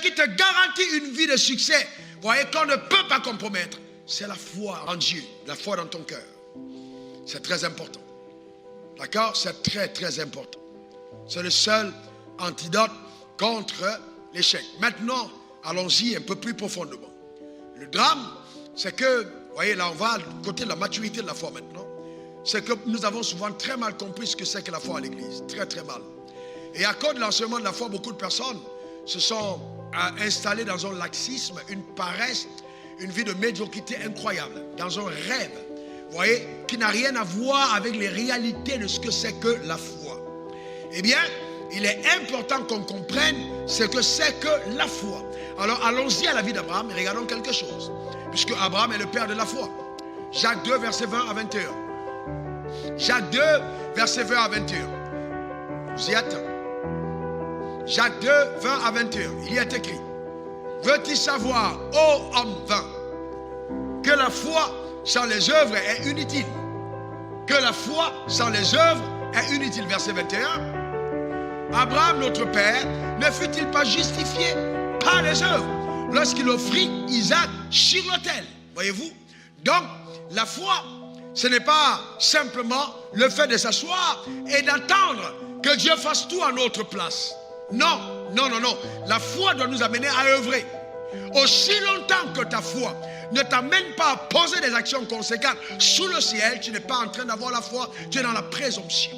qui te garantit une vie de succès, voyez, qu'on ne peut pas compromettre, c'est la foi en Dieu, la foi dans ton cœur. C'est très important. D'accord? C'est très, très important. C'est le seul antidote contre l'échec. Maintenant, allons-y un peu plus profondément. Le drame, c'est que, vous voyez, là, on va du côté de la maturité de la foi maintenant. C'est que nous avons souvent très mal compris ce que c'est que la foi à l'église. Très, très mal. Et à cause de l'enseignement de la foi, beaucoup de personnes se sont installées dans un laxisme, une paresse, une vie de médiocrité incroyable, dans un rêve, vous voyez, qui n'a rien à voir avec les réalités de ce que c'est que la foi. Eh bien, il est important qu'on comprenne ce que c'est que la foi. Alors, allons-y à la vie d'Abraham et regardons quelque chose. Puisque Abraham est le père de la foi. Jacques 2, verset 20 à 21. Jacques 2, verset 20 à 21. Vous y êtes? Jacques 2, 20 à 21. Il y est écrit: veux-tu savoir, ô homme vain, que la foi sans les œuvres est inutile? Que la foi sans les œuvres est inutile. Verset 21. Abraham, notre père, ne fut-il pas justifié par les œuvres lorsqu'il offrit Isaac sur l'autel? Voyez-vous? Donc, la foi, ce n'est pas simplement le fait de s'asseoir et d'attendre que Dieu fasse tout à notre place. Non, non, non, non. La foi doit nous amener à œuvrer. Aussi longtemps que ta foi ne t'amène pas à poser des actions conséquentes sous le ciel, tu n'es pas en train d'avoir la foi, tu es dans la présomption.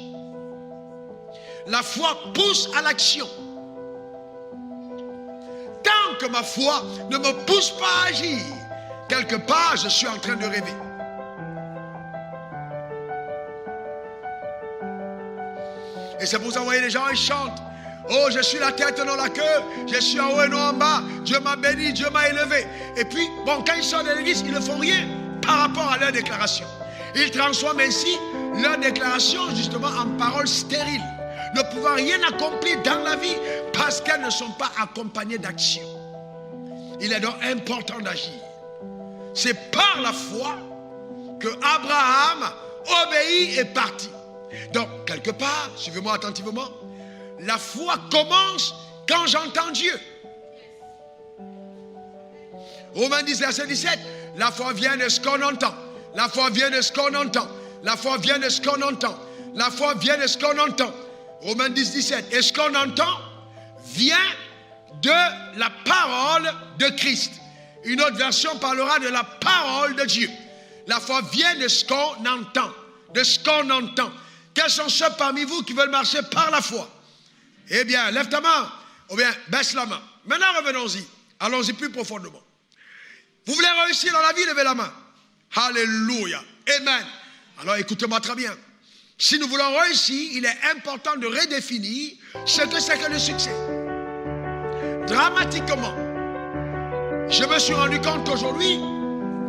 La foi pousse à l'action. Tant que ma foi ne me pousse pas à agir, quelque part je suis en train de rêver. Et c'est pour ça que vous voyez les gens, ils chantent: oh, je suis la tête, non la queue, je suis en haut et non en bas, Dieu m'a béni, Dieu m'a élevé. Et puis, bon, quand ils sortent de l'église, ils ne font rien par rapport à leur déclaration. Ils transforment ainsi leur déclaration justement en paroles stériles, ne pouvant rien accomplir dans la vie parce qu'elles ne sont pas accompagnées d'action. Il est donc important d'agir. C'est par la foi que Abraham obéit et partit. Donc, quelque part, suivez-moi attentivement, la foi commence quand j'entends Dieu. Romains 10, verset 17, la foi vient de ce qu'on entend. La foi vient de ce qu'on entend. La foi vient de ce qu'on entend. La foi vient de ce qu'on entend. Romains 10, 17. Et ce qu'on entend vient de la parole de Christ. Une autre version parlera de la parole de Dieu. La foi vient de ce qu'on entend. De ce qu'on entend. Quels sont ceux parmi vous qui veulent marcher par la foi? Eh bien, lève ta main, ou bien baisse la main. Maintenant, revenons-y. Allons-y plus profondément. Vous voulez réussir dans la vie, levez la main. Alléluia. Amen. Alors, écoutez-moi très bien. Si nous voulons réussir, il est important de redéfinir ce que c'est que le succès. Dramatiquement, je me suis rendu compte qu'aujourd'hui,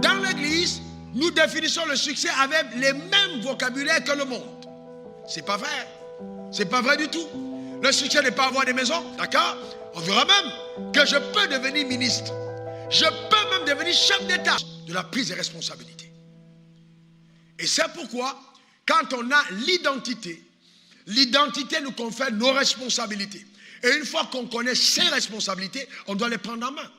dans l'église, nous définissons le succès avec les mêmes vocabulaires que le monde. C'est pas vrai. C'est pas vrai du tout. Le succès n'est pas avoir des maisons, d'accord? On verra même que je peux devenir ministre. Je peux même devenir chef d'État de la prise de responsabilité. Et c'est pourquoi, quand on a l'identité, nous confère nos responsabilités. Et une fois qu'on connaît ces responsabilités, on doit les prendre en main.